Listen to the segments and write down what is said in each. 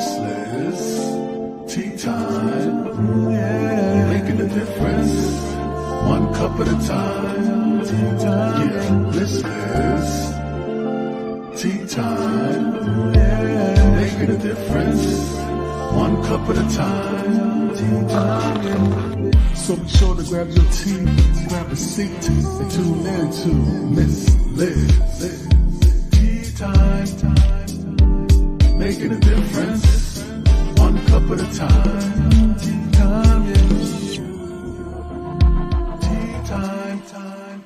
Miss Liz, tea time, yeah, making a difference, one cup at a time, tea time, yeah, Miss Liz, tea time, yeah, making a difference, one cup at a time, tea time, yeah. So be sure to grab your tea, grab a seat, and tune in to Miss Liz, tea time. Making a difference, one cup at a time. Tea time, yeah. Tea time, time.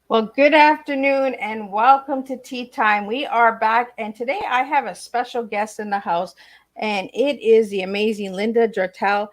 Well, good afternoon and welcome to Tea Time. We are back, and today I have a special guest in the house, and it is the amazing Linda Drattell.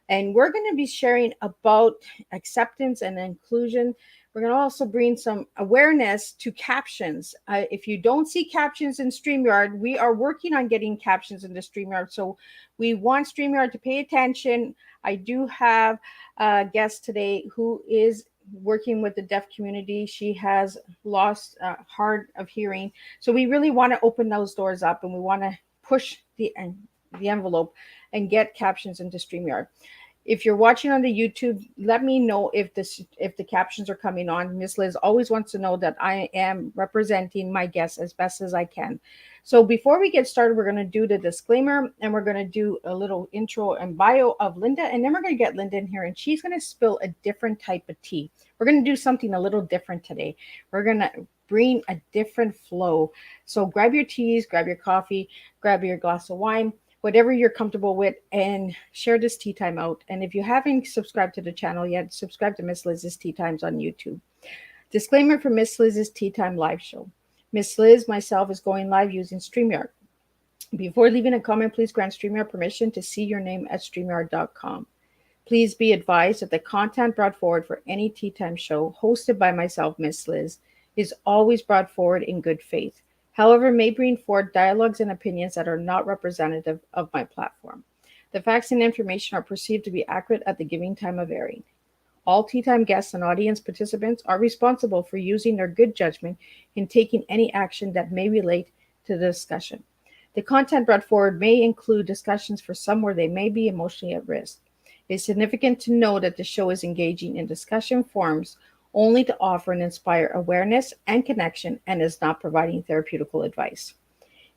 And we're going to be sharing about acceptance and inclusion. We're going to also bring some awareness to captions. If you don't see captions in StreamYard, we are working on getting captions into StreamYard. So we want StreamYard to pay attention. I do have a guest today who is working with the deaf community. She has lost hard of hearing. So we really want to open those doors up, and we want to push the envelope and get captions into StreamYard. If you're watching on the YouTube, let me know if the captions are coming on. Miss Liz always wants to know that I am representing my guests as best as I can. So before we get started, we're going to do the disclaimer, and we're going to do a little intro and bio of Linda, and then we're going to get Linda in here, and she's going to spill a different type of tea. We're going to do something a little different today. We're going to bring a different flow. So grab your teas, grab your coffee, grab your glass of wine, whatever you're comfortable with, and share this tea time out. And if you haven't subscribed to the channel yet, subscribe to Miss Liz's Tea Times on YouTube. Disclaimer for Miss Liz's Tea Time live show. Miss Liz, myself, is going live using StreamYard. Before leaving a comment, please grant StreamYard permission to see your name at StreamYard.com. Please be advised that the content brought forward for any Tea Time show hosted by myself, Miss Liz, is always brought forward in good faith. However, may bring forward dialogues and opinions that are not representative of my platform. The facts and information are perceived to be accurate at the giving time of airing. All Tea Time guests and audience participants are responsible for using their good judgment in taking any action that may relate to the discussion. The content brought forward may include discussions for some where they may be emotionally at risk. It is significant to know that the show is engaging in discussion forums only to offer and inspire awareness and connection, and is not providing therapeutical advice.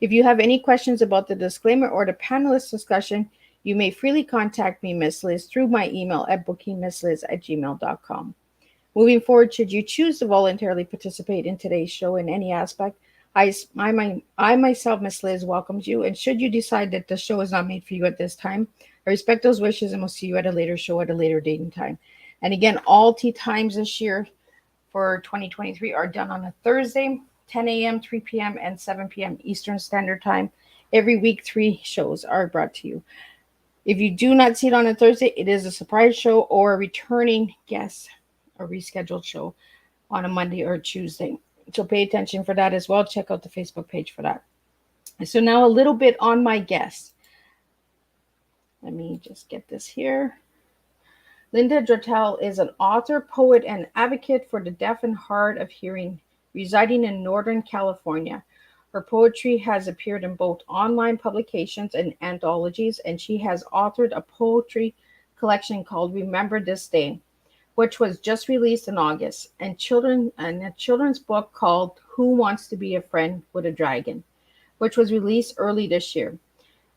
If you have any questions about the disclaimer or the panelist discussion, you may freely contact me, Miss Liz, through my email at bookingmissliz@gmail.com. Moving forward, should you choose to voluntarily participate in today's show in any aspect, I myself, Miss Liz, welcomes you. And should you decide that the show is not made for you at this time, I respect those wishes and will see you at a later show at a later date and time. And again, all Tea Times this year for 2023 are done on a Thursday, 10 a.m., 3 p.m., and 7 p.m. Eastern Standard Time. Every week, 3 shows are brought to you. If you do not see it on a Thursday, it is a surprise show or a returning guest, a rescheduled show on a Monday or Tuesday. So pay attention for that as well. Check out the Facebook page for that. So now a little bit on my guest. Let me just get this here. Linda Drattell is an author, poet, and advocate for the deaf and hard of hearing, residing in Northern California. Her poetry has appeared in both online publications and anthologies, and she has authored a poetry collection called Remember This Day. which was just released in August, and a children's book called Who Wants to Be a Friend with a Dragon, which was released early this year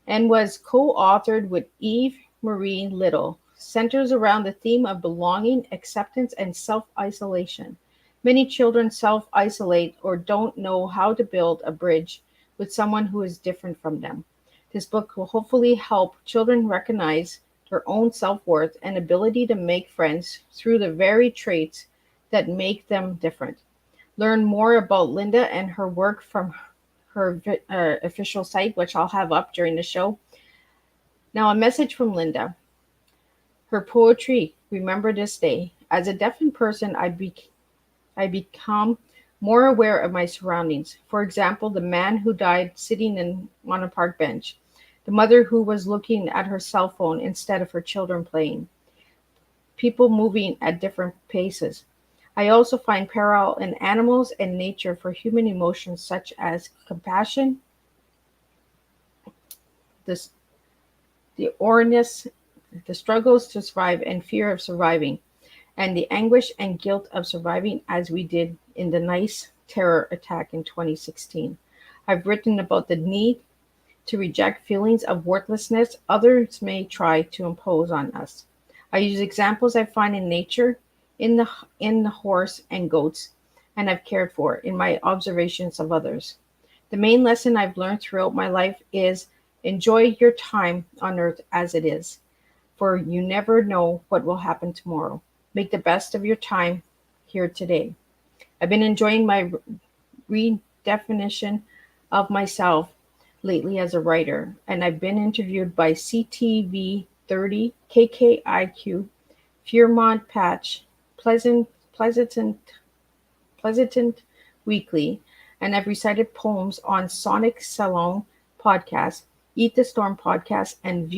and was co-authored with Eve Marie Little, centers around the theme of belonging, acceptance, and self-isolation. Many children self-isolate or don't know how to build a bridge with someone who is different from them. This book will hopefully help children recognize their own self-worth and ability to make friends through the very traits that make them different. Learn more about Linda and her work from her official site, which I'll have up during the show. Now, a message from Linda. Her poetry, remember this day. As a deafened person, I become more aware of my surroundings. For example, the man who died sitting on a park bench, the mother who was looking at her cell phone instead of her children playing, people moving at different paces. I also find parallel in animals and nature for human emotions such as compassion, this, the orneriness, the struggles to survive and fear of surviving, and the anguish and guilt of surviving as we did in the Nice terror attack in 2016. I've written about the need to reject feelings of worthlessness others may try to impose on us. I use examples I find in nature, in the horse and goats, and I've cared for in my observations of others. The main lesson I've learned throughout my life is enjoy your time on earth as it is, for you never know what will happen tomorrow. Make the best of your time here today. I've been enjoying my redefinition of myself lately as a writer, and I've been interviewed by CTV 30, KKIQ, Fairmont Patch, Pleasanton Weekly, and I've recited poems on Sonic Salon podcast, Eat the Storm podcast, and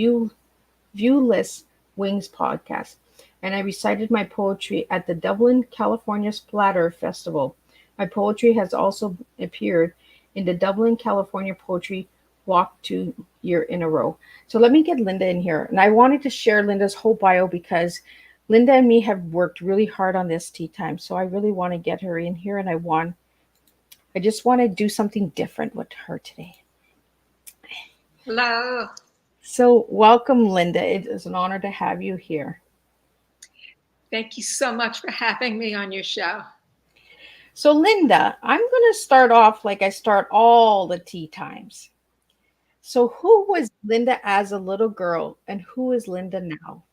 Viewless Wings podcast. And I recited my poetry at the Dublin, California Splatter Festival. My poetry has also appeared in the Dublin, California Poetry Walk 2 year in a row. So let me get Linda in here. And I wanted to share Linda's whole bio because Linda and me have worked really hard on this tea time. So I really want to get her in here and I just want to do something different with her today. Hello. So welcome, Linda. It is an honor to have you here. Thank you so much for having me on your show. So Linda, I'm going to start off like I start all the tea times. So who was Linda as a little girl and who is Linda now?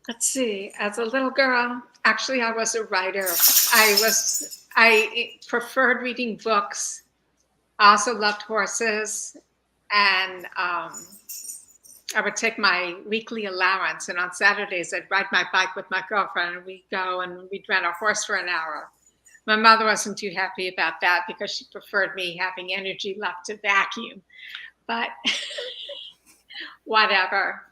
Let's see. As a little girl, actually, I was a writer. I preferred reading books. I also loved horses, and I would take my weekly allowance, and on Saturdays I'd ride my bike with my girlfriend, and we'd go and we'd rent a horse for an hour. My mother wasn't too happy about that because she preferred me having energy left to vacuum, but whatever.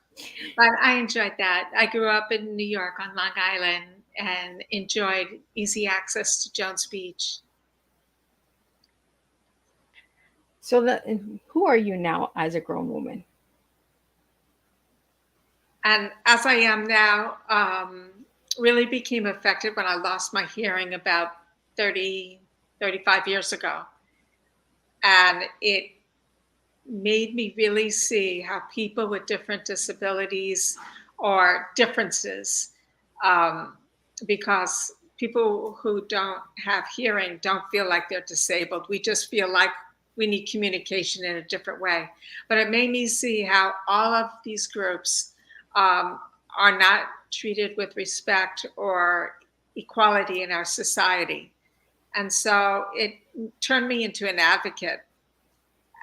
But I enjoyed that. I grew up in New York on Long Island and enjoyed easy access to Jones Beach. So who are you now as a grown woman? And as I am now, really became affected when I lost my hearing about 35 years ago. And it made me really see how people with different disabilities or differences, because people who don't have hearing don't feel like they're disabled. We just feel like we need communication in a different way. But it made me see how all of these groups are not treated with respect or equality in our society. And so it turned me into an advocate.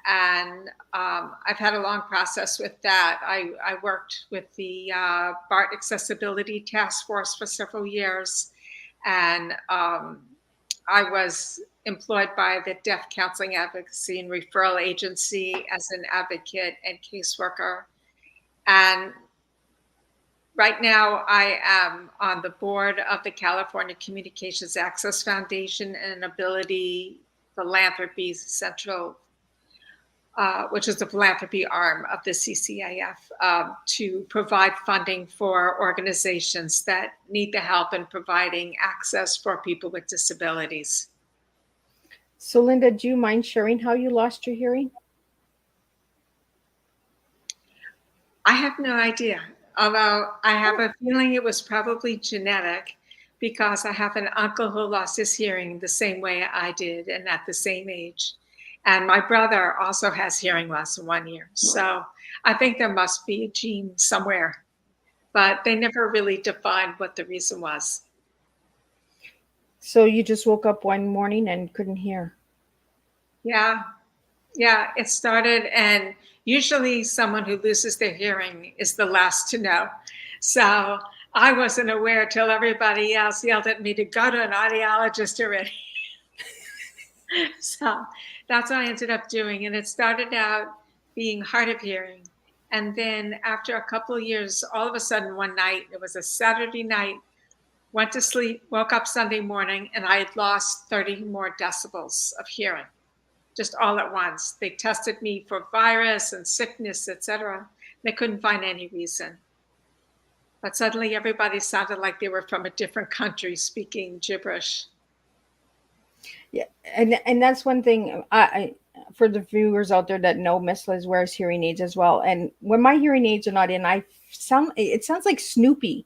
And I've had a long process with that. I worked with the BART Accessibility Task Force for several years. And I was employed by the Deaf Counseling Advocacy and Referral Agency as an advocate and caseworker. And right now I am on the board of the California Communications Access Foundation and Ability Philanthropy's Central which is the philanthropy arm of the CCAF, to provide funding for organizations that need the help in providing access for people with disabilities. So, Linda, do you mind sharing how you lost your hearing? I have no idea, although I have a feeling it was probably genetic because I have an uncle who lost his hearing the same way I did and at the same age. And my brother also has hearing loss in 1 year. So I think there must be a gene somewhere, but they never really defined what the reason was. So you just woke up one morning and couldn't hear? Yeah, it started, and usually someone who loses their hearing is the last to know. So I wasn't aware till everybody else yelled at me to go to an audiologist already. So that's what I ended up doing. And it started out being hard of hearing. And then after a couple of years, all of a sudden one night, it was a Saturday night, went to sleep, woke up Sunday morning, and I had lost 30 more decibels of hearing, just all at once. They tested me for virus and sickness, etc. They couldn't find any reason. But suddenly everybody sounded like they were from a different country speaking gibberish. Yeah, and that's one thing. I for the viewers out there that know, Miss Liz wears hearing aids as well. And when my hearing aids are not in, it sounds like Snoopy,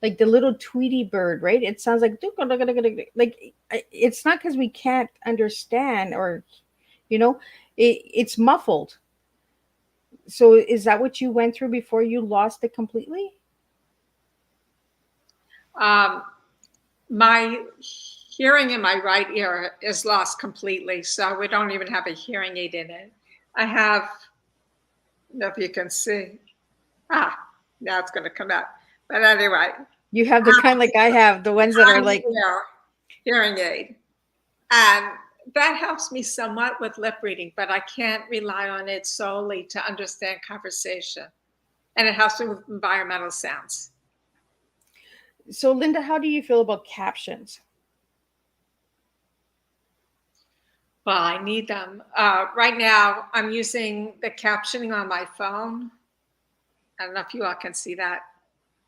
like the little Tweety bird, right? It sounds like it's not because we can't understand, or it's muffled. So is that what you went through before you lost it completely? My hearing in my right ear is lost completely, so we don't even have a hearing aid in it. I have, I don't know if you can see. Now it's going to come out. But anyway. You have the kind like I have, the ones that are like hearing aid. And that helps me somewhat with lip reading, but I can't rely on it solely to understand conversation. And it helps me with environmental sounds. So, Linda, how do you feel about captions? Well, I need them. Right now, I'm using the captioning on my phone. I don't know if you all can see that.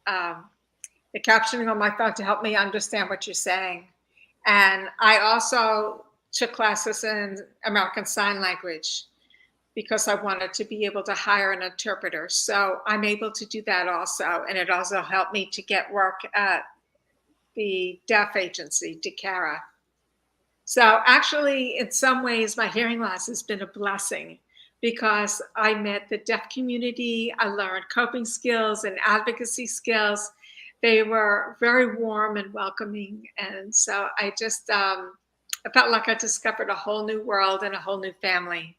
The captioning on my phone to help me understand what you're saying. And I also took classes in American Sign Language because I wanted to be able to hire an interpreter. So I'm able to do that also. And it also helped me to get work at the deaf agency, DeCara. So actually, in some ways, my hearing loss has been a blessing because I met the deaf community. I learned coping skills and advocacy skills. They were very warm and welcoming. And so I just, I felt like I discovered a whole new world and a whole new family.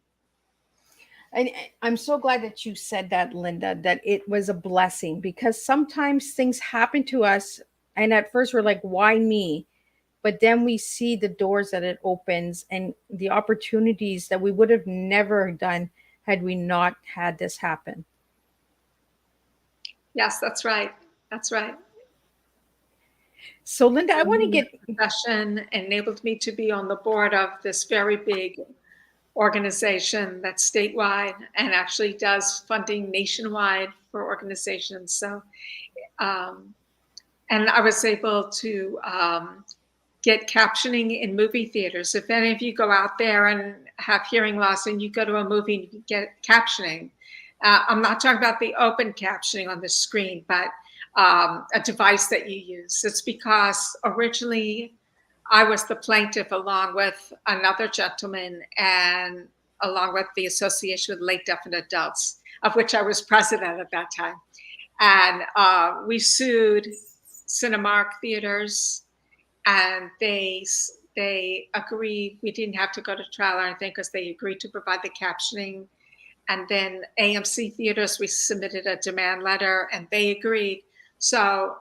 And I'm so glad that you said that, Linda, that it was a blessing, because sometimes things happen to us and at first we're like, why me? But then we see the doors that it opens and the opportunities that we would have never done had we not had this happen. Yes, that's right. That's right. So, Linda, I want to get profession enabled me to be on the board of this very big organization that's statewide and actually does funding nationwide for organizations. So, and I was able to get captioning in movie theaters. If any of you go out there and have hearing loss and you go to a movie and you get captioning, I'm not talking about the open captioning on the screen, but a device that you use. It's because originally I was the plaintiff along with another gentleman and along with the Association with Late Deafened Adults, of which I was president at that time. And we sued Cinemark theaters, and they agreed we didn't have to go to trial or anything because they agreed to provide the captioning. And then AMC theaters, we submitted a demand letter and they agreed. So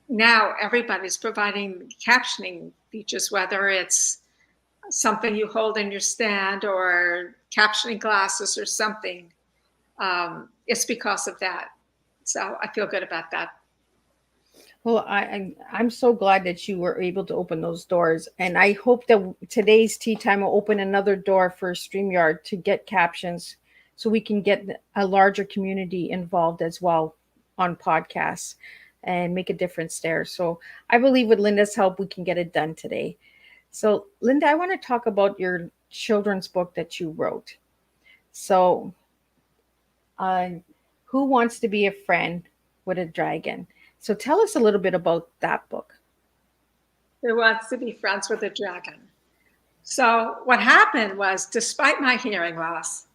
now everybody's providing captioning features, whether it's something you hold in your stand or captioning glasses or something. It's because of that. So I feel good about that. Well, I'm so glad that you were able to open those doors, and I hope that today's tea time will open another door for StreamYard to get captions, so we can get a larger community involved as well on podcasts and make a difference there. So I believe with Linda's help, we can get it done today. So Linda, I want to talk about your children's book that you wrote. So, uh, who wants to be a friend with a dragon? So tell us a little bit about that book. Who wants to be friends with a dragon? So what happened was, despite my hearing loss,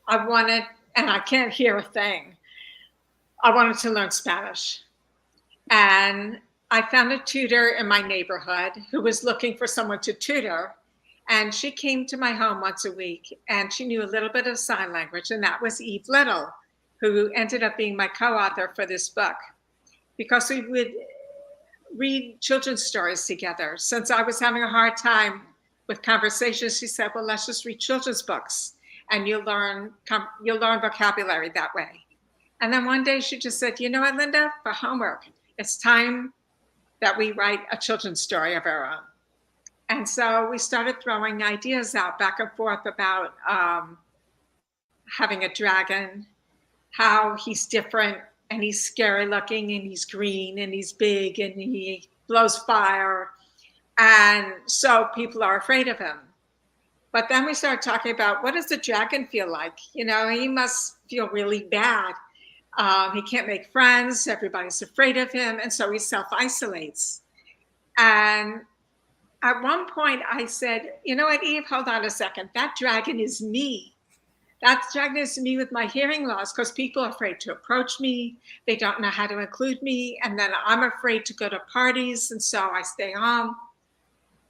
I wanted, and I can't hear a thing, I wanted to learn Spanish. And I found a tutor in my neighborhood who was looking for someone to tutor. And she came to my home once a week, and she knew a little bit of sign language. And that was Eve Little, who ended up being my co-author for this book, because we would read children's stories together. Since I was having a hard time with conversations, she said, well, let's just read children's books, and you'll learn vocabulary that way. And then one day she just said, you know what, Linda, for homework, it's time that we write a children's story of our own. And so we started throwing ideas out back and forth about having a dragon, how he's different, and he's scary looking, and he's green, and he's big, and he blows fire. And so people are afraid of him. But then we started talking about, what does the dragon feel like? You know, he must feel really bad. He can't make friends. Everybody's afraid of him. And so he self-isolates. And at one point I said, you know what, Eve, hold on a second. That dragon is me. That dragon is me with my hearing loss, because people are afraid to approach me. They don't know how to include me. And then I'm afraid to go to parties. And so I stay home.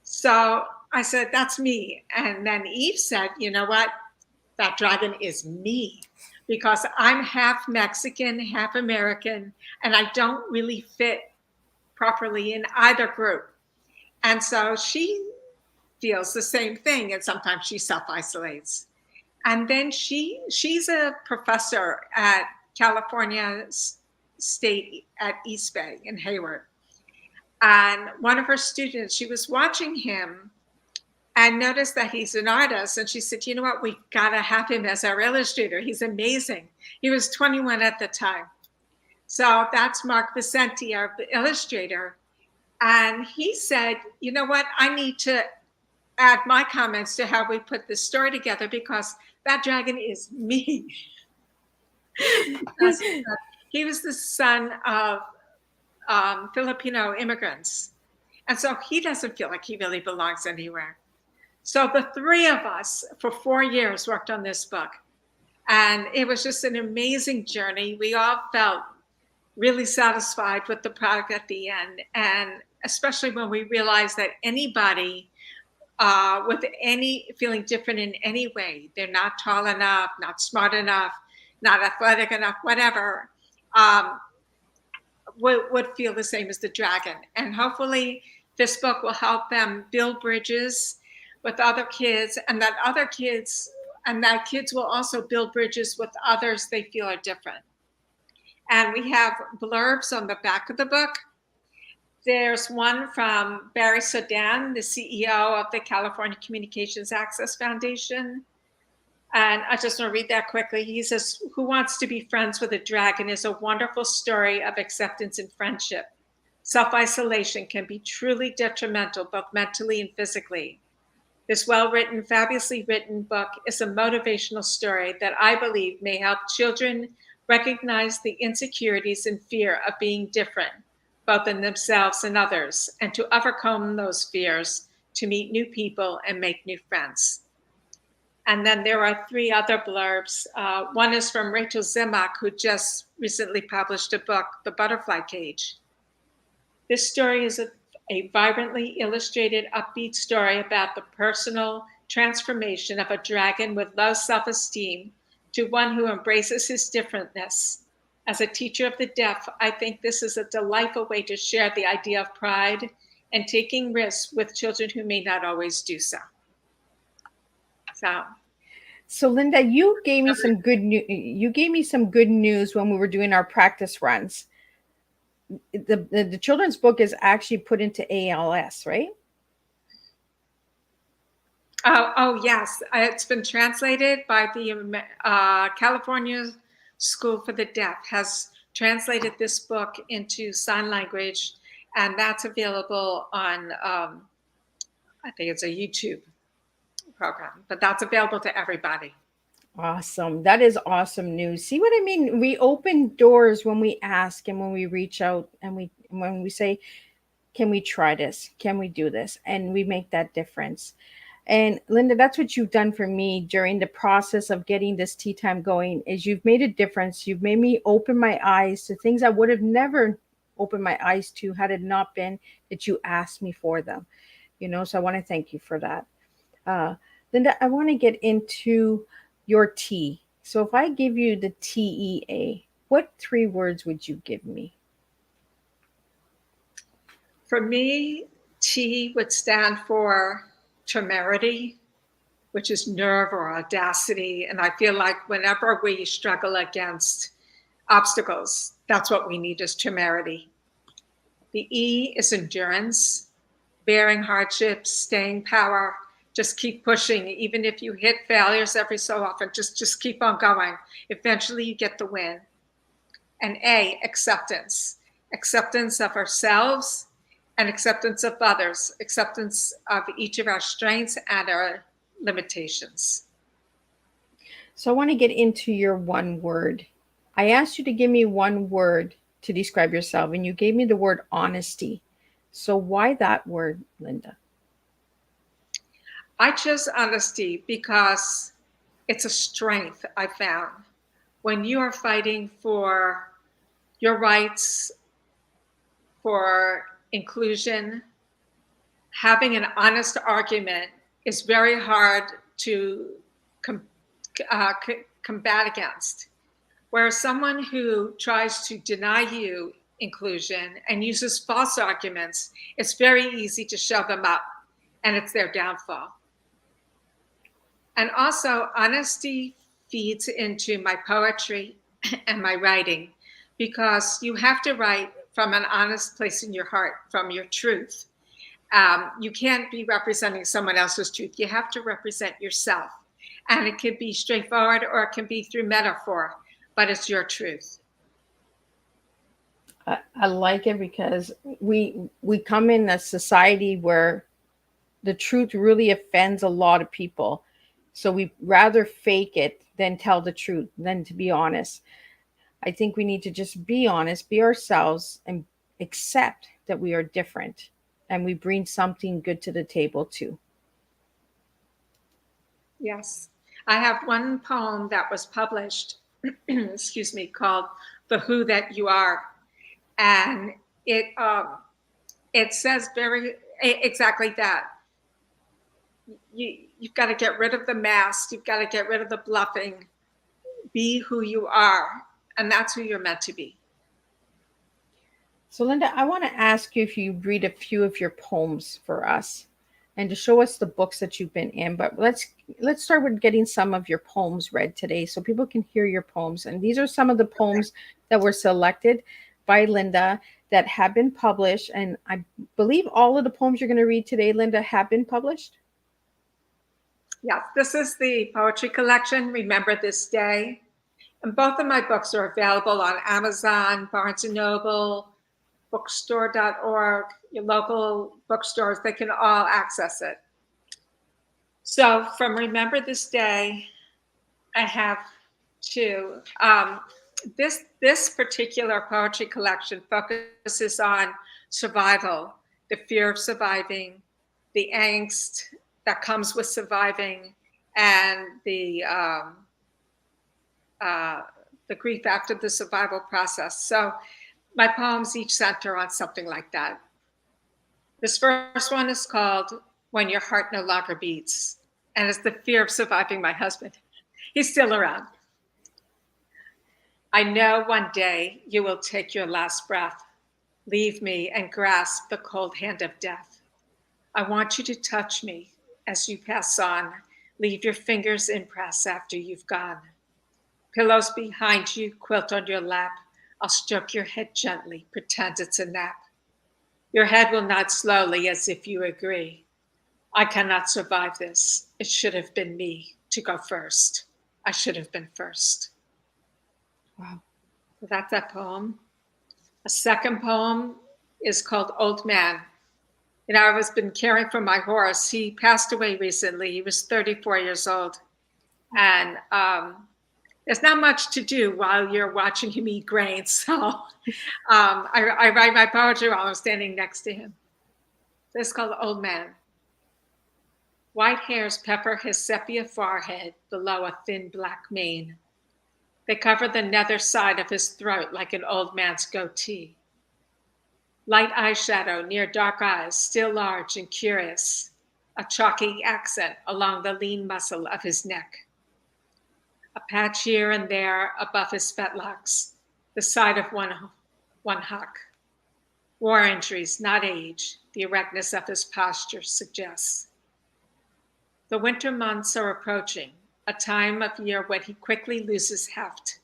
So I said, that's me. And then Eve said, you know what? That dragon is me, because I'm half Mexican, half American, and I don't really fit properly in either group. And so she feels the same thing. And sometimes she self-isolates. And then she's a professor at California State at East Bay in Hayward. And one of her students, she was watching him and noticed that he's an artist. And she said, you know what, we've got to have him as our illustrator. He's amazing. He was 21 at the time. So that's Mark Vicente, our illustrator. And he said, you know what, I need to add my comments to how we put this story together, because that dragon is me. He was the son of Filipino immigrants. And so he doesn't feel like he really belongs anywhere. So the three of us for 4 years worked on this book. And it was just an amazing journey. We all felt really satisfied with the product at the end. And especially when we realized that anybody with any feeling different in any way, they're not tall enough, not smart enough, not athletic enough, whatever, would feel the same as the dragon. And hopefully this book will help them build bridges with other kids, and that kids will also build bridges with others they feel are different. And we have blurbs on the back of the book. There's one from Barry Sodan, the CEO of the California Communications Access Foundation. And I just want to read that quickly. He says, Who Wants to Be Friends with a Dragon is a wonderful story of acceptance and friendship. Self-isolation can be truly detrimental, both mentally and physically. This well-written, fabulously written book is a motivational story that I believe may help children recognize the insecurities and fear of being different, both in themselves and others, and to overcome those fears, to meet new people and make new friends. And then there are 3 other blurbs. One is from Rachel Zimak, who just recently published a book, The Butterfly Cage. This story is a vibrantly illustrated, upbeat story about the personal transformation of a dragon with low self-esteem to one who embraces his differentness. As a teacher of the deaf, I think this is a delightful way to share the idea of pride and taking risks with children who may not always do so. So Linda, you gave me some good news when we were doing our practice runs. the children's book is actually put into ALS, right? Oh, yes. It's been translated by the California School for the Deaf has translated this book into sign language, and that's available on, I think it's a YouTube program, but that's available to everybody. Awesome. That is awesome news. See what I mean? We open doors when we ask and when we reach out and when we say, can we try this? Can we do this? And we make that difference. And Linda, that's what you've done for me during the process of getting this tea time going is you've made a difference. You've made me open my eyes to things I would have never opened my eyes to had it not been that you asked me for them. So I want to thank you for that. Linda, I want to get into your T. So if I give you the TEA, what 3 words would you give me? For me, T would stand for temerity, which is nerve or audacity. And I feel like whenever we struggle against obstacles, that's what we need is temerity. The E is endurance, bearing hardships, staying power. Just keep pushing. Even if you hit failures every so often, just keep on going. Eventually you get the win. And A, acceptance. Acceptance of ourselves and acceptance of others. Acceptance of each of our strengths and our limitations. So I want to get into your one word. I asked you to give me one word to describe yourself, and you gave me the word honesty. So why that word, Linda? I chose honesty because it's a strength I found. When you are fighting for your rights, for inclusion, having an honest argument is very hard to combat against. Whereas someone who tries to deny you inclusion and uses false arguments, it's very easy to shove them up, and it's their downfall. And also, honesty feeds into my poetry and my writing because you have to write from an honest place in your heart, from your truth. You can't be representing someone else's truth. You have to represent yourself. And it can be straightforward or it can be through metaphor, but it's your truth. I like it because we come in a society where the truth really offends a lot of people. So we rather fake it than tell the truth, than to be honest. I think we need to just be honest, be ourselves, and accept that we are different and we bring something good to the table too. Yes. I have one poem that was published, excuse me, called The Who That You Are. And it says exactly that. You've got to get rid of the mask. You've got to get rid of the bluffing. Be who you are. And that's who you're meant to be. So Linda, I want to ask you if you read a few of your poems for us and to show us the books that you've been in. But let's start with getting some of your poems read today so people can hear your poems. And these are some of the poems that were selected by Linda that have been published. And I believe all of the poems you're going to read today, Linda, have been published. Yeah, this is the poetry collection, Remember This Day. And both of my books are available on Amazon, Barnes & Noble, bookstore.org, your local bookstores. They can all access it. So from Remember This Day, I have two. This particular poetry collection focuses on survival, the fear of surviving, the angst that comes with surviving, and the grief after the survival process. So my poems each center on something like that. This first one is called When Your Heart No Longer Beats, and it's the fear of surviving my husband. He's still around. I know one day you will take your last breath, leave me and grasp the cold hand of death. I want you to touch me as you pass on, leave your fingers impress after you've gone. Pillows behind you, quilt on your lap. I'll stroke your head gently, pretend it's a nap. Your head will nod slowly as if you agree. I cannot survive this. It should have been me to go first. I should have been first. Wow. So that's that poem. A second poem is called Old Man. You know, I've been caring for my horse. He passed away recently. He was 34 years old. And there's not much to do while you're watching him eat grain. So I write my poetry while I'm standing next to him. This is called Old Man. White hairs pepper his sepia forehead below a thin black mane. They cover the nether side of his throat like an old man's goatee. Light eyeshadow near dark eyes, still large and curious. A chalky accent along the lean muscle of his neck. A patch here and there above his fetlocks, the side of one hock. War injuries, not age, the erectness of his posture suggests. The winter months are approaching, a time of year when he quickly loses heft.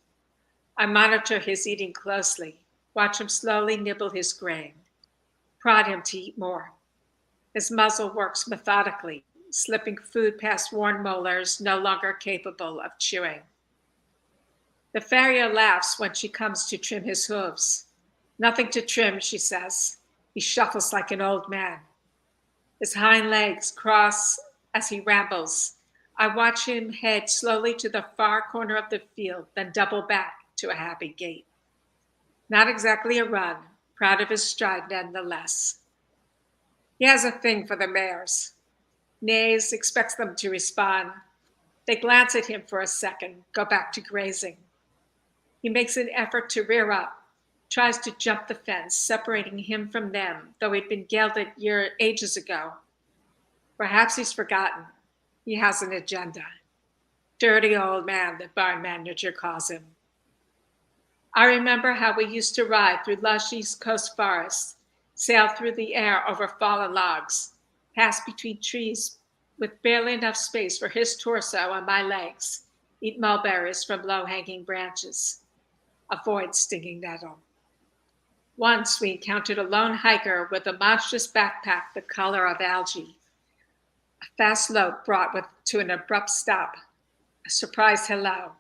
I monitor his eating closely, watch him slowly nibble his grain, prod him to eat more. His muzzle works methodically, slipping food past worn molars no longer capable of chewing. The farrier laughs when she comes to trim his hooves. Nothing to trim, she says. He shuffles like an old man. His hind legs cross as he rambles. I watch him head slowly to the far corner of the field, then double back to a happy gait. Not exactly a run, proud of his stride nonetheless. He has a thing for the mares. Neighs, expects them to respond. They glance at him for a second, go back to grazing. He makes an effort to rear up, tries to jump the fence, separating him from them, though he'd been gelded ages ago. Perhaps he's forgotten. He has an agenda. Dirty old man, the barn manager calls him. I remember how we used to ride through lush East Coast forests, sail through the air over fallen logs, pass between trees with barely enough space for his torso and my legs, eat mulberries from low-hanging branches, avoid stinging nettle. Once we encountered a lone hiker with a monstrous backpack the color of algae. A fast lope brought to an abrupt stop, a surprise hello.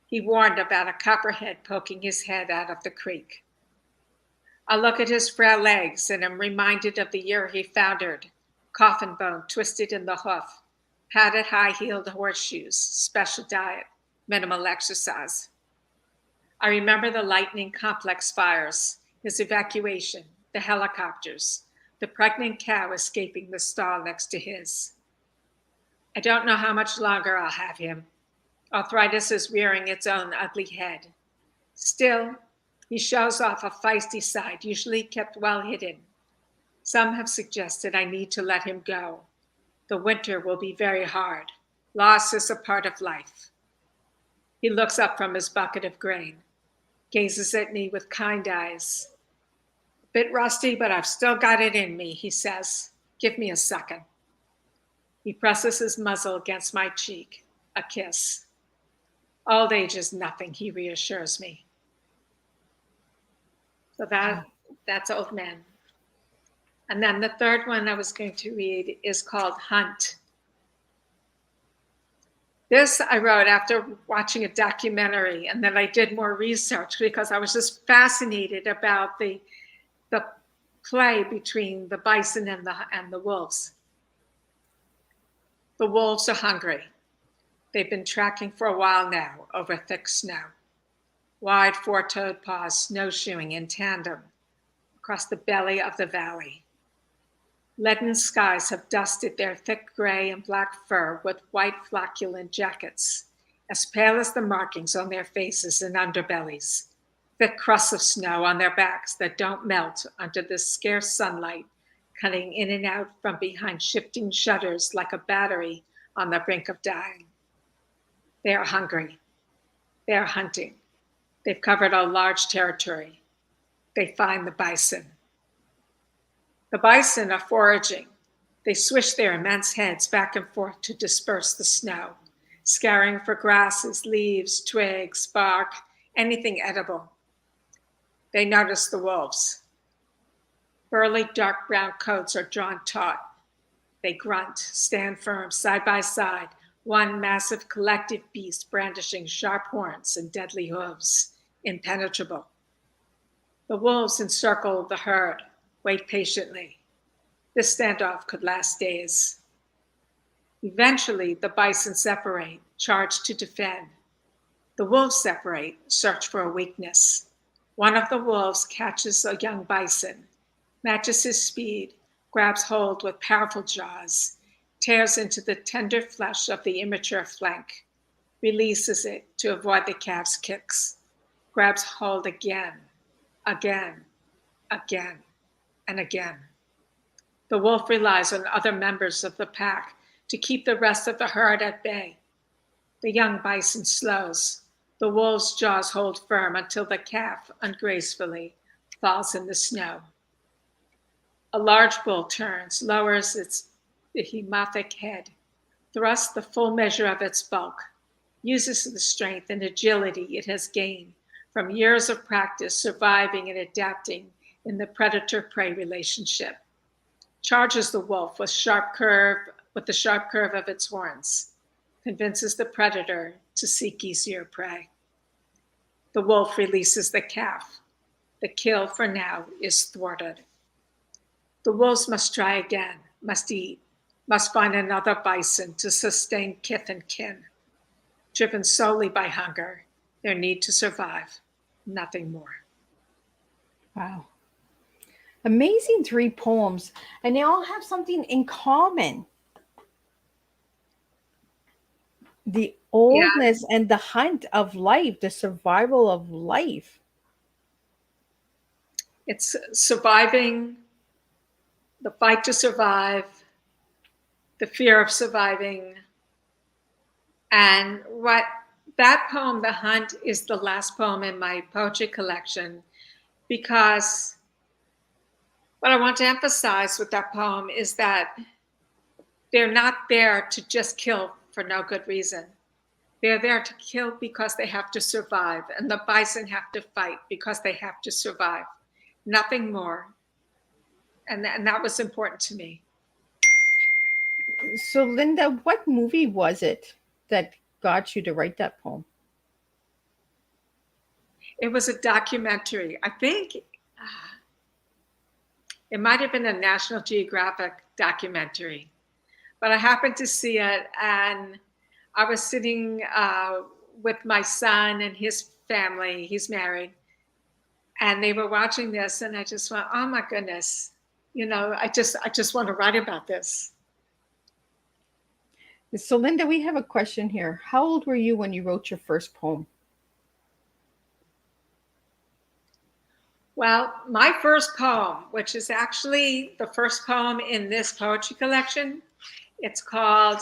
He warned about a copperhead poking his head out of the creek. I look at his frail legs and am reminded of the year he foundered, coffin bone twisted in the hoof, padded high-heeled horseshoes, special diet, minimal exercise. I remember the lightning complex fires, his evacuation, the helicopters, the pregnant cow escaping the stall next to his. I don't know how much longer I'll have him. Arthritis is rearing its own ugly head. Still, he shows off a feisty side, usually kept well hidden. Some have suggested I need to let him go. The winter will be very hard. Loss is a part of life. He looks up from his bucket of grain, gazes at me with kind eyes. A bit rusty, but I've still got it in me, he says. Give me a second. He presses his muzzle against my cheek, a kiss. Old age is nothing, he reassures me. So that's Old Man. And then the third one I was going to read is called Hunt. This I wrote after watching a documentary, and then I did more research because I was just fascinated about the play between the bison and the wolves. The wolves are hungry. They've been tracking for a while now over thick snow. Wide four-toed paws snowshoeing in tandem across the belly of the valley. Leaden skies have dusted their thick gray and black fur with white flocculent jackets, as pale as the markings on their faces and underbellies, thick crusts of snow on their backs that don't melt under the scarce sunlight cutting in and out from behind shifting shutters like a battery on the brink of dying. They are hungry. They are hunting. They've covered a large territory. They find the bison. The bison are foraging. They swish their immense heads back and forth to disperse the snow, scouring for grasses, leaves, twigs, bark, anything edible. They notice the wolves. Burly dark brown coats are drawn taut. They grunt, stand firm, side by side, one massive collective beast brandishing sharp horns and deadly hooves, impenetrable. The wolves encircle the herd, wait patiently. This standoff could last days. Eventually, the bison separate, charge to defend. The wolves separate, search for a weakness. One of the wolves catches a young bison, matches his speed, grabs hold with powerful jaws, tears into the tender flesh of the immature flank, releases it to avoid the calf's kicks, grabs hold again, again, again, and again. The wolf relies on other members of the pack to keep the rest of the herd at bay. The young bison slows. The wolf's jaws hold firm until the calf ungracefully falls in the snow. A large bull turns, lowers its behemoth head, thrusts the full measure of its bulk, uses the strength and agility it has gained from years of practice surviving and adapting in the predator-prey relationship, charges the wolf with the sharp curve of its horns, convinces the predator to seek easier prey. The wolf releases the calf. The kill for now is thwarted. The wolves must try again, must eat, must find another bison to sustain kith and kin. Driven solely by hunger, their need to survive, nothing more. Wow. Amazing 3 poems, and they all have something in common. The oldness and the hunt of life, the survival of life. It's surviving, the fight to survive, the fear of surviving. And what that poem, The Hunt, is the last poem in my poetry collection, because what I want to emphasize with that poem is that they're not there to just kill for no good reason. They're there to kill because they have to survive, and the bison have to fight because they have to survive. Nothing more. And that was important to me. So, Linda, what movie was it that got you to write that poem? It was a documentary. I think it might have been a National Geographic documentary, but I happened to see it, and I was sitting with my son and his family. He's married, and they were watching this, and I just went, "Oh my goodness, I just want to write about this." So, Linda, we have a question here. How old were you when you wrote your first poem? Well, my first poem, which is actually the first poem in this poetry collection, it's called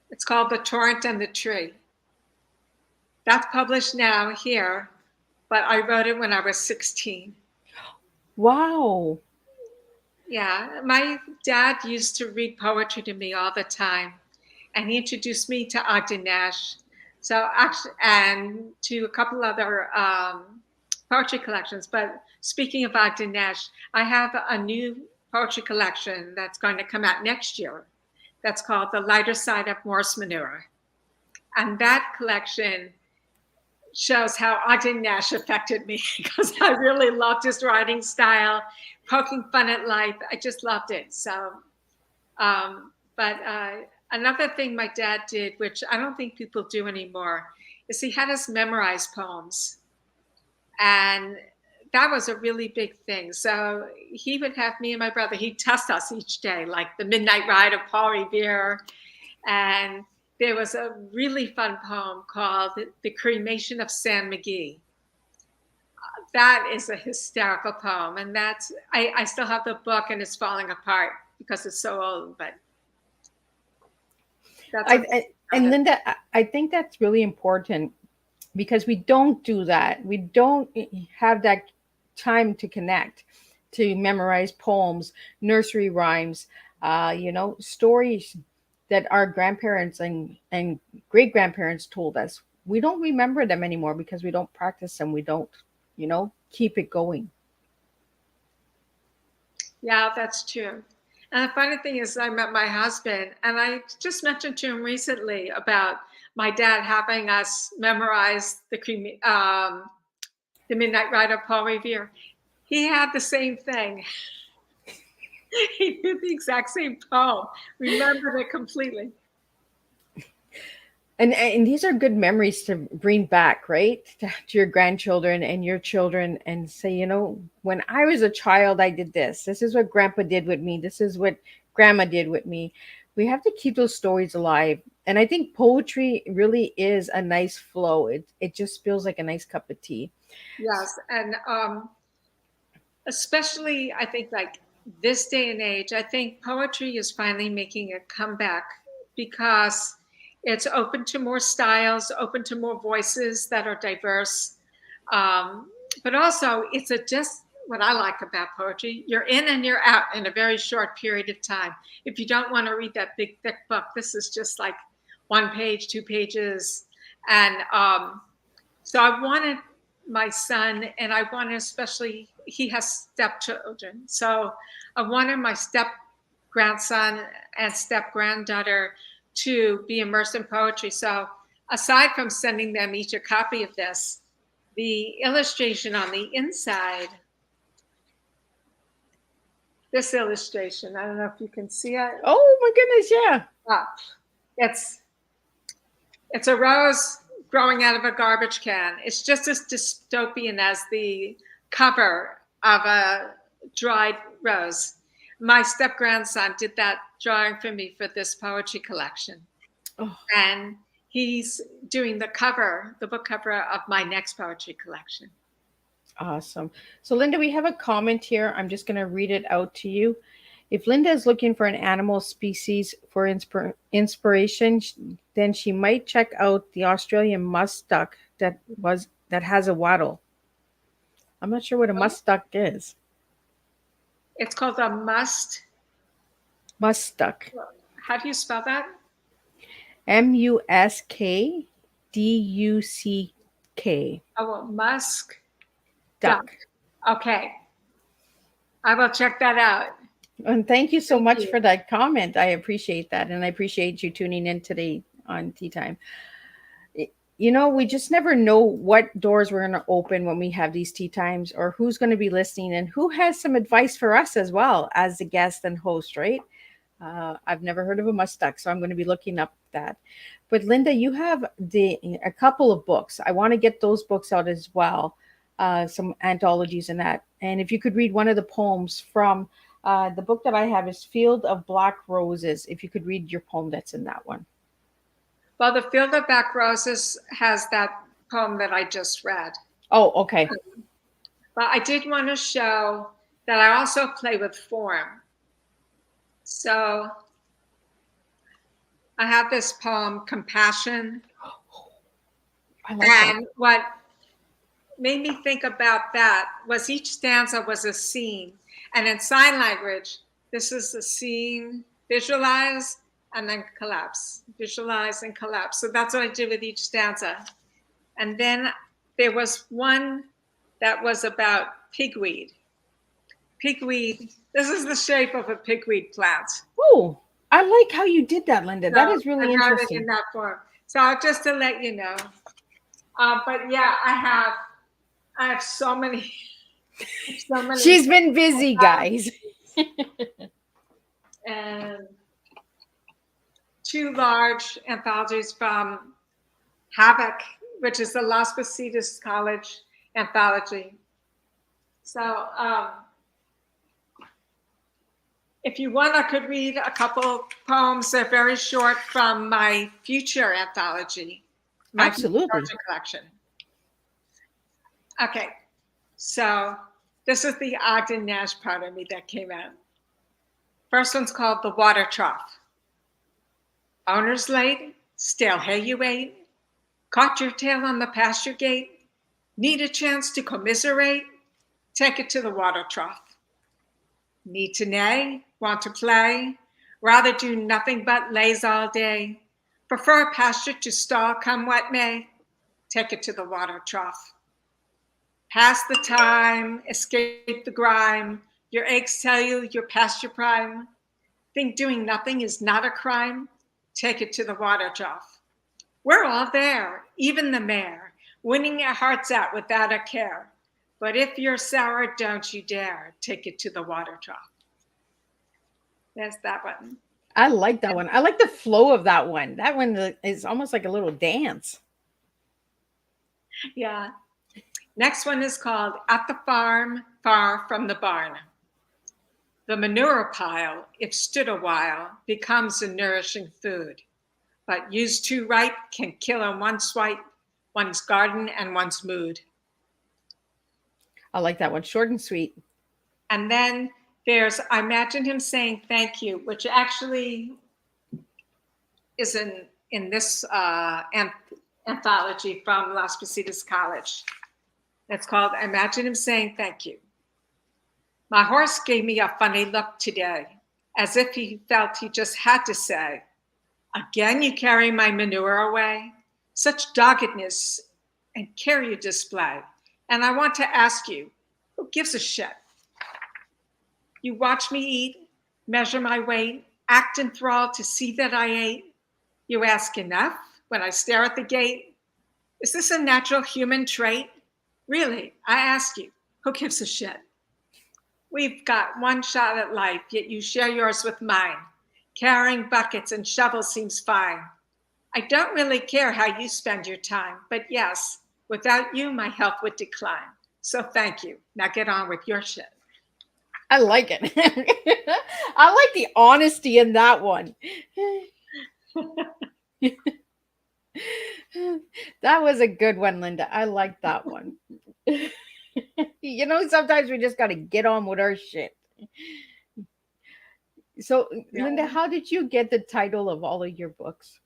The Torrent and the Tree. That's published now here, but I wrote it when I was 16. Wow. Yeah, my dad used to read poetry to me all the time, and he introduced me to Ogden Nash. So actually, and to a couple other poetry collections. But speaking of Ogden Nash, I have a new poetry collection that's going to come out next year. That's called The Lighter Side of Morse Manure. And that collection shows how Ogden Nash affected me, because I really loved his writing style, poking fun at life. I just loved it. So, another thing my dad did, which I don't think people do anymore, is he had us memorize poems. And that was a really big thing. So he would have me and my brother, he'd test us each day, like The Midnight Ride of Paul Revere. And there was a really fun poem called The Cremation of Sam McGee. That is a hysterical poem. And I still have the book, and it's falling apart because it's so old, but and Linda, I think that's really important, because we don't do that. We don't have that time to connect, to memorize poems, nursery rhymes, stories that our grandparents and great grandparents told us. we don't remember them anymore because we don't practice them. We don't, keep it going. Yeah, that's true. And the funny thing is, I met my husband, and I just mentioned to him recently about my dad having us memorize the Midnight Ride of Paul Revere. He had the same thing. He did the exact same poem, remembered it completely. And these are good memories to bring back, right? To your grandchildren and your children and say, when I was a child, I did this. This is what grandpa did with me. This is what grandma did with me. We have to keep those stories alive. And I think poetry really is a nice flow. It just feels like a nice cup of tea. Yes, and especially I think like this day and age, I think poetry is finally making a comeback because it's open to more styles, open to more voices that are diverse. But also, just what I like about poetry. You're in and you're out in a very short period of time. If you don't want to read that big, thick book, this is just like 1 page, 2 pages. And so I wanted my son, and I wanted especially, he has stepchildren. So I wanted my step grandson and step granddaughter to be immersed in poetry. So aside from sending them each a copy of this, the illustration on the inside, this illustration, I don't know if you can see it. Oh my goodness, yeah. It's a rose growing out of a garbage can. It's just as dystopian as the cover of a dried rose. My step grandson did that drawing for me for this poetry collection. Oh. And he's doing the book cover of my next poetry collection. Awesome. So Linda, we have a comment here. I'm just going to read it out to you. If Linda is looking for an animal species for inspiration, then she might check out the Australian musk duck that has a wattle. I'm not sure what a musk duck is. It's called a musk duck. How do you spell that? Muskduck. Oh, well, musk duck. Okay. I will check that out. And thank you so much for that comment. I appreciate that. And I appreciate you tuning in today on Teatime. We just never know what doors we're going to open when we have these tea times, or who's going to be listening and who has some advice for us as well as the guest and host, right? I've never heard of a musk duck, so I'm going to be looking up that. But Linda, you have a couple of books. I want to get those books out as well, some anthologies and that. And if you could read one of the poems from the book that I have is Field of Black Roses. If you could read your poem that's in that one. Well, the Field of Black Roses has that poem that I just read. Oh, okay. But I did want to show that I also play with form. So I have this poem, Compassion. And what made me think about that was each stanza was a scene. And in sign language, this is the scene, visualize, and then collapse, visualize and collapse. So that's what I did with each stanza. And then there was one that was about pigweed. Pigweed, this is the shape of a pigweed plant. Oh, I like how you did that, Linda. So that is really interesting. It in that form. So just to let you know. But yeah, I have so many. She's been busy, guys. And 2 large anthologies from Havoc, which is the Las Positas College anthology. So if you want, I could read a couple poems. They're very short from my future anthology, my Absolutely. future collection. Okay, so this is the Ogden Nash part of me that came out. First one's called The Water Trough. Owner's late, stale hay you ate, caught your tail on the pasture gate, need a chance to commiserate, take it to the water trough. Need to neigh, want to play, rather do nothing but laze all day, prefer pasture to stall come what may, take it to the water trough. Pass the time, escape the grime. Your aches tell you you're past your prime. Think doing nothing is not a crime? Take it to the water trough. We're all there, even the mayor, winning our hearts out without a care. But if you're sour, don't you dare take it to the water trough. There's that one. I like that one. I like the flow of that one. That one is almost like a little dance. Yeah. Next one is called At the Farm, Far from the Barn. The manure pile, if stood a while, becomes a nourishing food. But used too ripe can kill in one swipe one's garden and one's mood. I like that one. Short and sweet. And then there's I Imagine Him Saying Thank You, which actually is in this anthology from Las Positas College. It's called I Imagine Him Saying Thank You. My horse gave me a funny look today, as if he felt he just had to say, again you carry my manure away? Such doggedness and care you display. And I want to ask you, who gives a shit? You watch me eat, measure my weight, act enthralled to see that I ate. You ask enough when I stare at the gate. Is this a natural human trait? Really, I ask you, who gives a shit? We've got one shot at life, yet you share yours with mine. Carrying buckets and shovels seems fine. I don't really care how you spend your time, but yes, without you, my health would decline. So thank you. Now get on with your shit. I like it. I like the honesty in that one. That was a good one, Linda. I like that one. You know, sometimes we just got to get on with our shit. So, Yeah. Linda, how did you get the title of all of your books?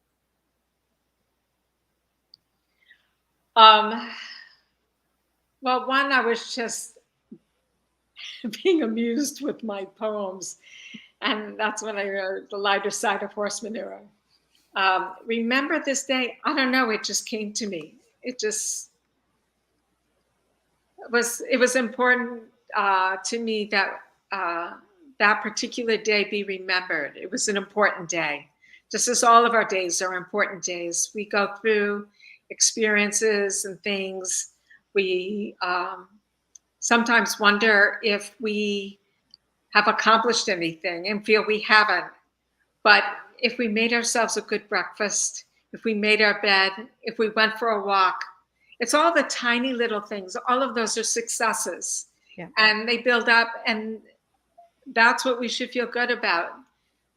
Well, one, I was just being amused with my poems, and that's when I wrote The Lighter Side of Horse Manure. Remember this day? I don't know, it just came to me. It was important to me that that particular day be remembered. It was an important day, just as all of our days are important days. We go through experiences and things. We sometimes wonder if we have accomplished anything and feel we haven't. But if we made ourselves a good breakfast, if we made our bed, if we went for a walk, it's all the tiny little things. All of those are successes. Yeah. And they build up, and that's what we should feel good about.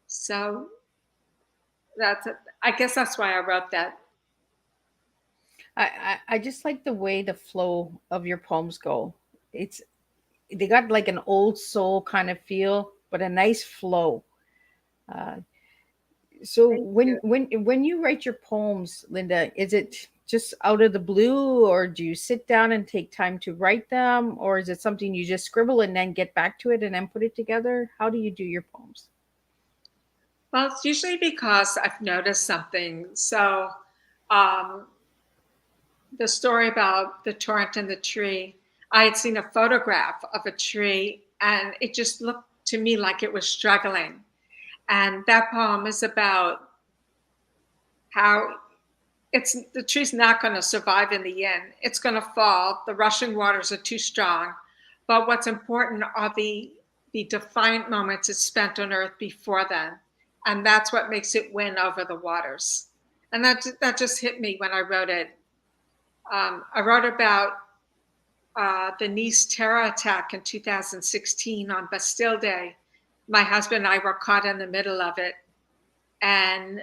So I guess that's why I wrote that. I just like the way the flow of your poems go. They got like an old soul kind of feel, but a nice flow. So when you write your poems, Linda, is it just out of the blue, or do you sit down and take time to write them, or is it something you just scribble and then get back to it and then put it together? How do you do your poems? Well, it's usually because I've noticed something. So the story about the torrent and the tree, I had seen a photograph of a tree, and it just looked to me like it was struggling. And that poem is about how the tree's not going to survive in the end. It's going to fall. The rushing waters are too strong. But what's important are the defiant moments it's spent on earth before then. And that's what makes it win over the waters. And that just hit me when I wrote it. I wrote about the Nice terror attack in 2016 on Bastille Day. My husband and I were caught in the middle of it. And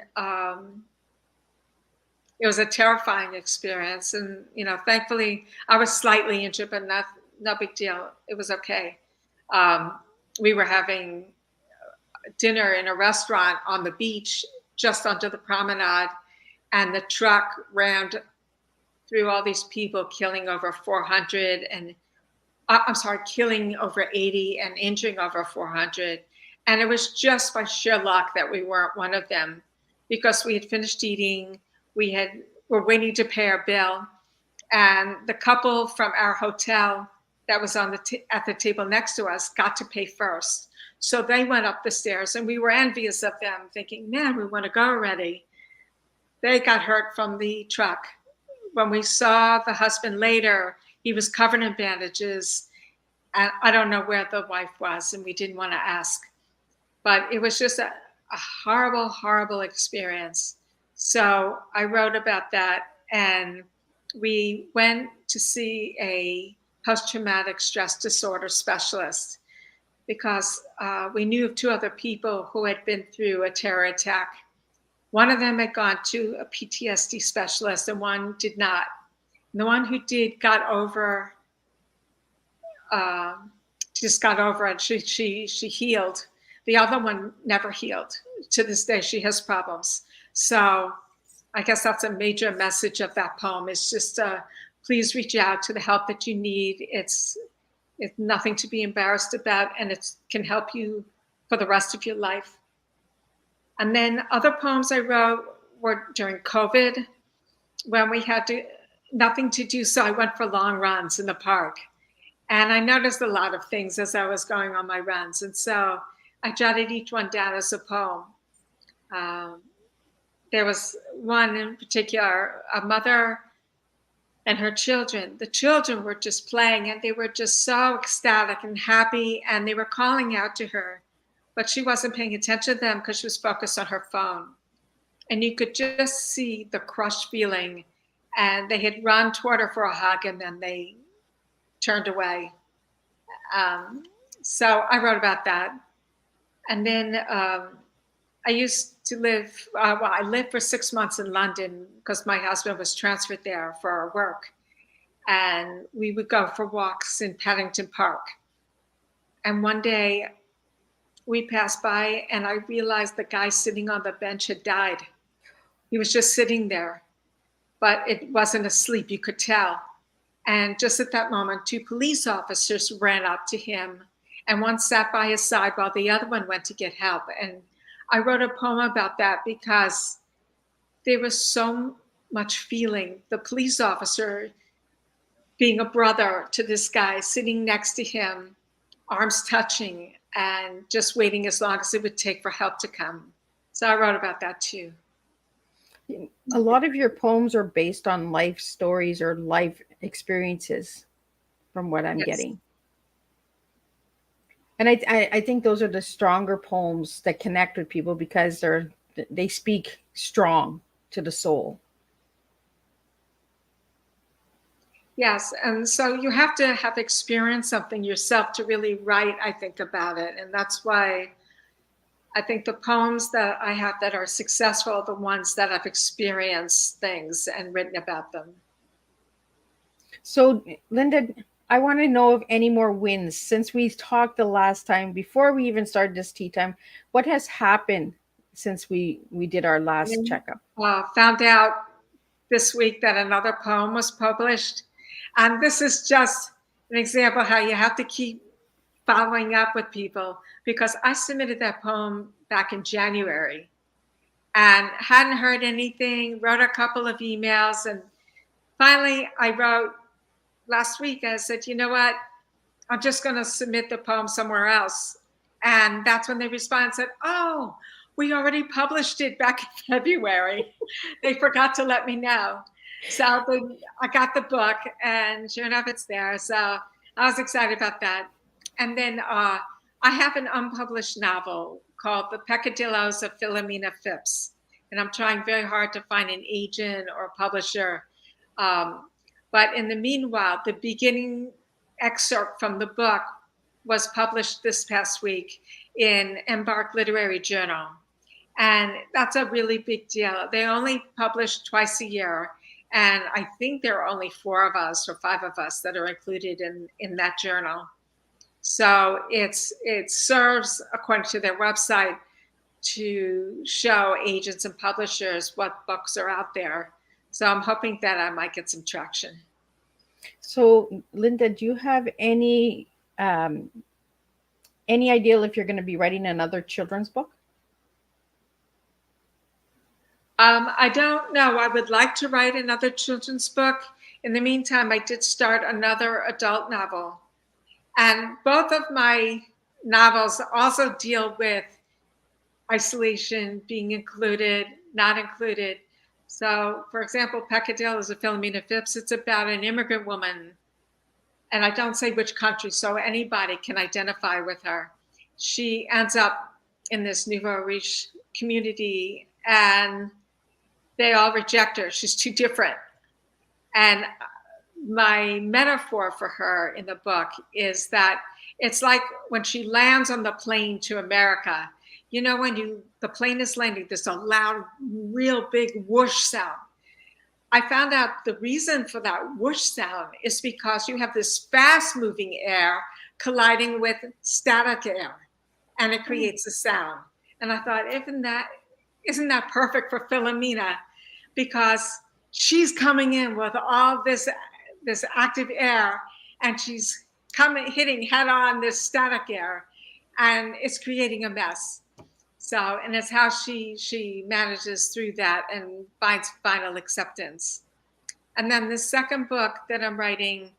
it was a terrifying experience. And, thankfully, I was slightly injured, but no big deal. It was okay. We were having dinner in a restaurant on the beach just under the promenade, and the truck rammed through all these people, killing over 400 and killing over 80 and injuring over 400. And it was just by sheer luck that we weren't one of them, because we had finished eating. We're waiting to pay our bill, And the couple from our hotel that was on at the table next to us got to pay first. So they went up the stairs, and we were envious of them, thinking, man, we want to go already. They got hurt from the truck. When we saw the husband later, he was covered in bandages. And I don't know where the wife was, and we didn't want to ask. But it was just a horrible, horrible experience. So I wrote about that, and we went to see a post-traumatic stress disorder specialist because we knew of 2 other people who had been through a terror attack. One of them had gone to a PTSD specialist, and one did not. And the one who did got over, just got over it. She healed. The other one never healed. To this day, she has problems. So I guess that's a major message of that poem, is just please reach out to the help that you need. It's nothing to be embarrassed about, and it can help you for the rest of your life. And then other poems I wrote were during COVID, when we had nothing to do. So I went for long runs in the park. And I noticed a lot of things as I was going on my runs. And so I jotted each one down as a poem. There was one in particular, a mother and her children. The children were just playing, and they were just so ecstatic and happy, and they were calling out to her, but she wasn't paying attention to them because she was focused on her phone. And you could just see the crushed feeling, and they had run toward her for a hug, and then they turned away. So I wrote about that. And then I used to live, I lived for 6 months in London because my husband was transferred there for our work. And we would go for walks in Paddington Park. And one day we passed by, and I realized the guy sitting on the bench had died. He was just sitting there, but it wasn't asleep, you could tell. And just at that moment, 2 police officers ran up to him, and one sat by his side while the other one went to get help. And I wrote a poem about that because there was so much feeling. The police officer being a brother to this guy, sitting next to him, arms touching, and just waiting as long as it would take for help to come. So I wrote about that too. A lot of your poems are based on life stories or life experiences, from what I'm getting. And I think those are the stronger poems that connect with people because they speak strong to the soul. Yes, and so you have to have experienced something yourself to really write, I think, about it. And that's why I think the poems that I have that are successful are the ones that have experienced things and written about them. So, Linda, I want to know of any more wins since we talked the last time, before we even started this tea time. What has happened since we did our last checkup? Found out this week that another poem was published. And this is just an example how you have to keep following up with people, because I submitted that poem back in January and hadn't heard anything, wrote a couple of emails, and finally I wrote last week. I said, you know what, I'm just going to submit the poem somewhere else. And that's when they responded and said, oh, we already published it back in February. They forgot to let me know. So I got the book, and sure enough, it's there. So I was excited about that. And then I have an unpublished novel called The Peccadillos of Philomena Phipps. And I'm trying very hard to find an agent or publisher. But in the meanwhile, the beginning excerpt from the book was published this past week in Embark Literary Journal. And that's a really big deal. They only publish twice a year. And I think there are only 4 of us or 5 of us that are included in that journal. So it serves, according to their website, to show agents and publishers what books are out there. So I'm hoping that I might get some traction. So, Linda, do you have any idea if you're going to be writing another children's book? I don't know. I would like to write another children's book. In the meantime, I did start another adult novel. And both of my novels also deal with isolation, being included, not included. So, for example, Peccadillo is a Philomena Phipps. It's about an immigrant woman, and I don't say which country, so anybody can identify with her. She ends up in this nouveau riche community, and they all reject her. She's too different. And my metaphor for her in the book is that it's like when she lands on the plane to America. You know, when the plane is landing, there's a loud, real big whoosh sound. I found out the reason for that whoosh sound is because you have this fast moving air colliding with static air, and it creates a sound. And I thought, isn't that perfect for Philomena? Because she's coming in with all this active air, and she's hitting head on this static air, and it's creating a mess. So, and it's how she manages through that and finds final acceptance. And then the second book that I'm writing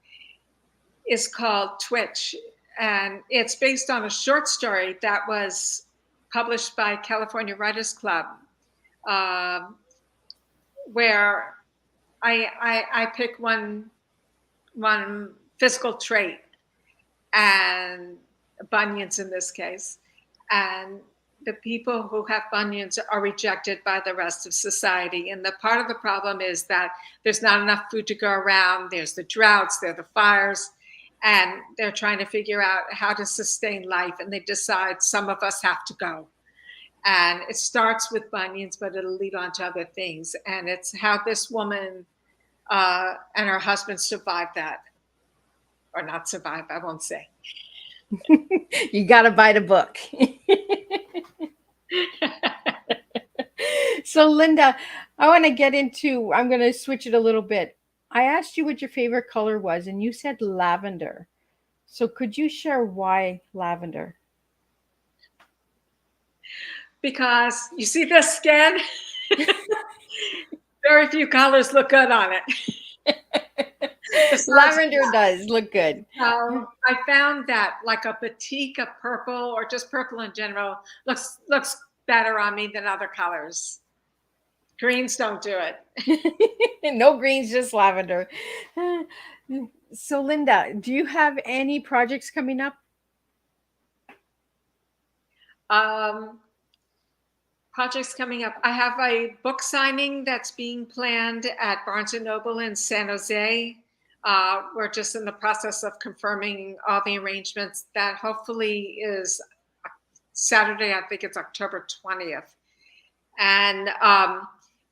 is called Twitch, and it's based on a short story that was published by California Writers Club, where I pick one physical trait, and bunions in this case, and the people who have bunions are rejected by the rest of society. And the part of the problem is that there's not enough food to go around. There's the droughts, there are the fires, and they're trying to figure out how to sustain life. And they decide some of us have to go. And it starts with bunions, but it'll lead on to other things. And it's how this woman and her husband survived that. Or not survive, I won't say. You got to buy the book. So, Linda, I'm going to switch it a little bit. I asked you what your favorite color was, and you said lavender. So could you share why lavender? Because you see this skin? Very few colors look good on it. Lavender does look good. I found that like a batik of purple, or just purple in general, looks better on me than other colors. Greens don't do it. No greens, just lavender. So, Linda, do you have any projects coming up? Projects coming up. I have a book signing that's being planned at Barnes & Noble in San Jose. We're just in the process of confirming all the arrangements. That hopefully is Saturday. I think it's October 20th. And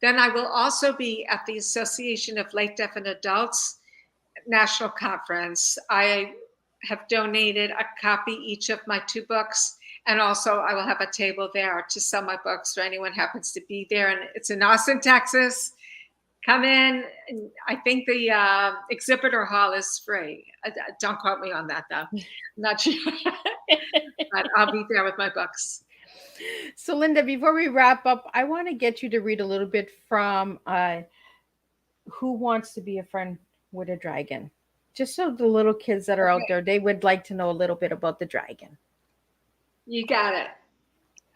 then I will also be at the Association of Late Deafened Adults National Conference. I have donated a copy each of my 2 books. And also I will have a table there to sell my books for anyone happens to be there. And it's in Austin, Texas. Come in. I think the exhibitor hall is free. Don't quote me on that, though. I'm not sure. But I'll be there with my books. So, Linda, before we wrap up, I want to get you to read a little bit from Who Wants to Be a Friend with a Dragon? Just so the little kids that are out there, they would like to know a little bit about the dragon. You got it.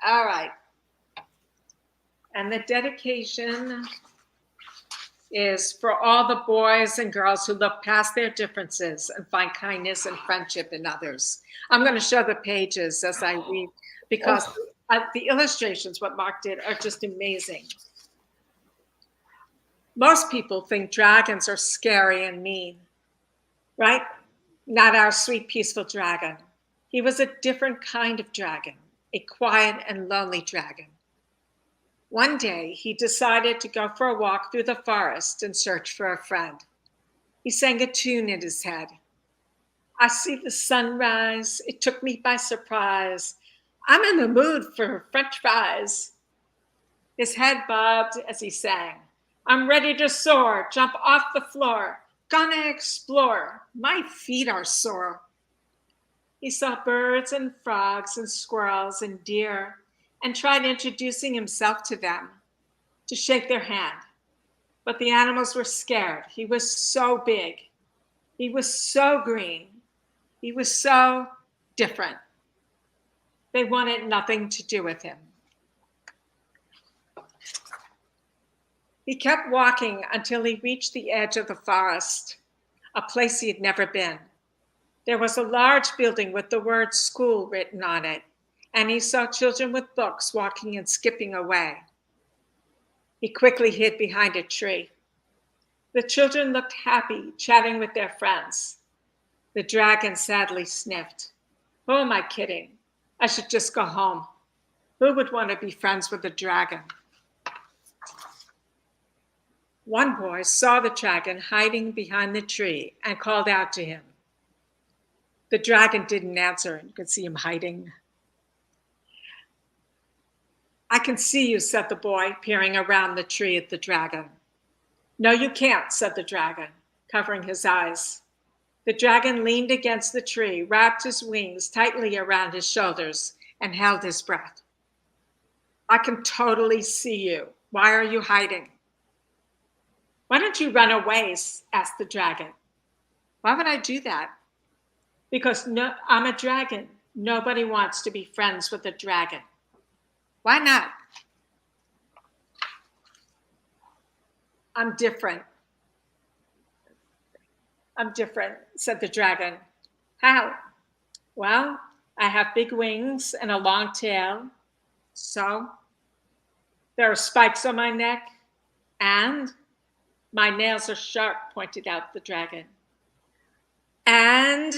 All right. And the dedication is for all the boys and girls who look past their differences and find kindness and friendship in others. I'm going to show the pages as I read, because the illustrations, what Mark did, are just amazing. Most people think dragons are scary and mean, right? Not our sweet, peaceful dragon. He was a different kind of dragon, a quiet and lonely dragon. One day, he decided to go for a walk through the forest and search for a friend. He sang a tune in his head. I see the sunrise. It took me by surprise. I'm in the mood for French fries. His head bobbed as he sang. I'm ready to soar, jump off the floor. Gonna explore. My feet are sore. He saw birds and frogs and squirrels and deer, and tried introducing himself to them, to shake their hand. But the animals were scared. He was so big. He was so green. He was so different. They wanted nothing to do with him. He kept walking until he reached the edge of the forest, a place he had never been. There was a large building with the word school written on it, and he saw children with books walking and skipping away. He quickly hid behind a tree. The children looked happy, chatting with their friends. The dragon sadly sniffed. Who am I kidding? I should just go home. Who would want to be friends with a dragon? One boy saw the dragon hiding behind the tree and called out to him. The dragon didn't answer. You could see him hiding. I can see you, said the boy, peering around the tree at the dragon. No, you can't, said the dragon, covering his eyes. The dragon leaned against the tree, wrapped his wings tightly around his shoulders, and held his breath. I can totally see you. Why are you hiding? Why don't you run away? Asked the dragon. Why would I do that? Because I'm a dragon. Nobody wants to be friends with a dragon. Why not? I'm different. I'm different, said the dragon. How? Well, I have big wings and a long tail. So there are spikes on my neck, and my nails are sharp, pointed out the dragon. And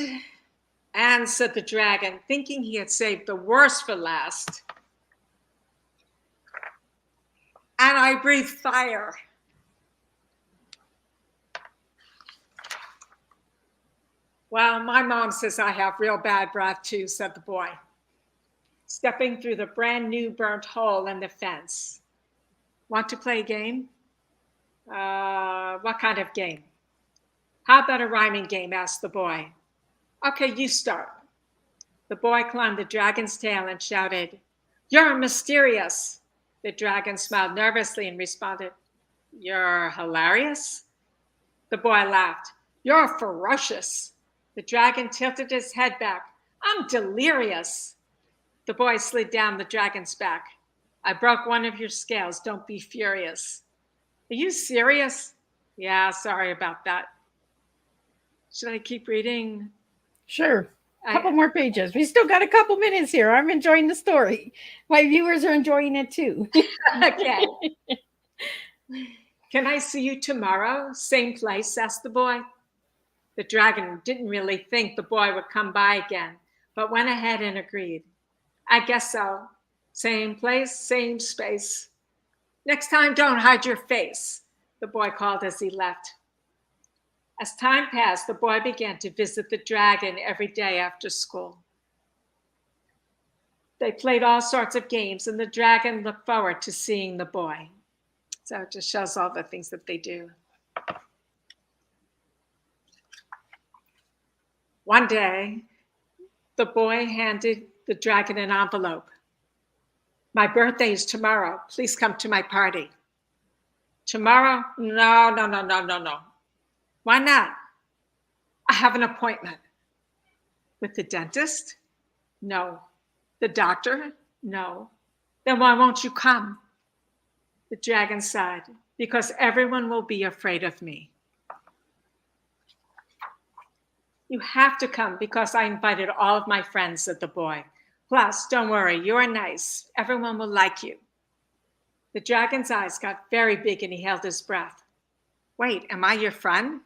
said the dragon, thinking he had saved the worst for last. And I breathe fire. Well, my mom says I have real bad breath too, said the boy, stepping through the brand new burnt hole in the fence. Want to play a game? What kind of game? How about a rhyming game? Asked the boy. Okay, you start. The boy climbed the dragon's tail and shouted, You're mysterious. The dragon smiled nervously and responded, You're hilarious. The boy laughed. You're ferocious. The dragon tilted his head back. I'm delirious. The boy slid down the dragon's back. I broke one of your scales. Don't be furious. Are you serious? Yeah, sorry about that. Should I keep reading? Sure. A couple more pages. We still got a couple minutes here. I'm enjoying the story. My viewers are enjoying it too. Okay. Can I see you tomorrow? Same place? Asked the boy. The dragon didn't really think the boy would come by again, but went ahead and agreed. I guess so. Same place, same space. Next time, don't hide your face, the boy called as he left. As time passed, the boy began to visit the dragon every day after school. They played all sorts of games, and the dragon looked forward to seeing the boy. So it just shows all the things that they do. One day, the boy handed the dragon an envelope. My birthday is tomorrow. Please come to my party. Tomorrow? No. Why not? I have an appointment. With the dentist? No. The doctor? No. Then why won't you come? The dragon sighed, because everyone will be afraid of me. You have to come because I invited all of my friends, said the boy. Plus, don't worry, you're nice. Everyone will like you. The dragon's eyes got very big and he held his breath. Wait, am I your friend?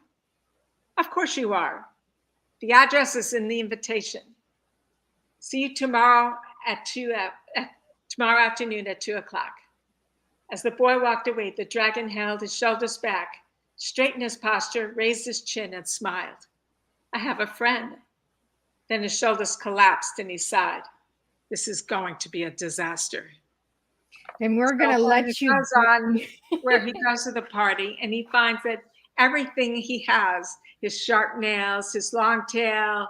Of course you are. The address is in the invitation. See you tomorrow afternoon at 2 o'clock. As the boy walked away, the dragon held his shoulders back, straightened his posture, raised his chin, and smiled. I have a friend. Then his shoulders collapsed and he sighed. This is going to be a disaster. And we're going to let you goes on where he goes to the party and he finds that everything he has, his sharp nails, his long tail,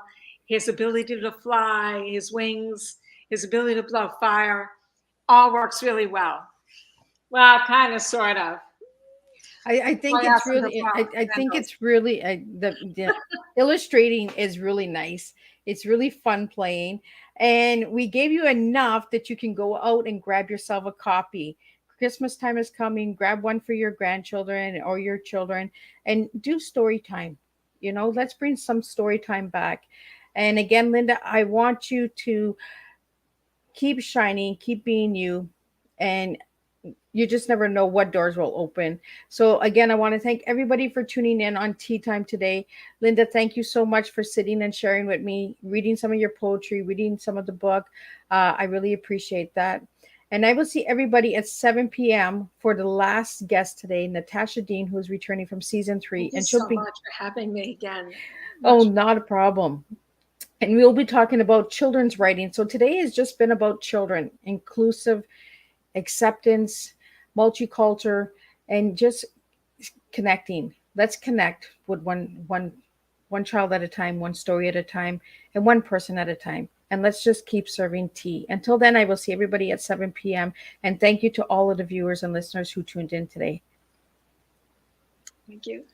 his ability to fly, his wings, his ability to blow fire, all works really well. Well, kind of, sort of. I think I it's asked them to really, borrow I think candles. it's really, the illustrating is really nice. It's really fun playing. And we gave you enough that you can go out and grab yourself a copy. Christmas time is coming. Grab one for your grandchildren or your children and do story time. Let's bring some story time back. And again, Linda, I want you to keep shining, keep being you. And you just never know what doors will open. So again, I want to thank everybody for tuning in on Tea Time today. Linda, thank you so much for sitting and sharing with me, reading some of your poetry, reading some of the book. I really appreciate that. And I will see everybody at 7 p.m. for the last guest today, Natasha Dean, who is returning from season 3. Thank you And she'll so be, much for having me again. oh, not a problem. And we'll be talking about children's writing. So today has just been about children, inclusive acceptance, multicultural, and just connecting. Let's connect with one child at a time, one story at a time, and one person at a time. And let's just keep serving tea. Until then, I will see everybody at 7 p.m. And thank you to all of the viewers and listeners who tuned in today. Thank you.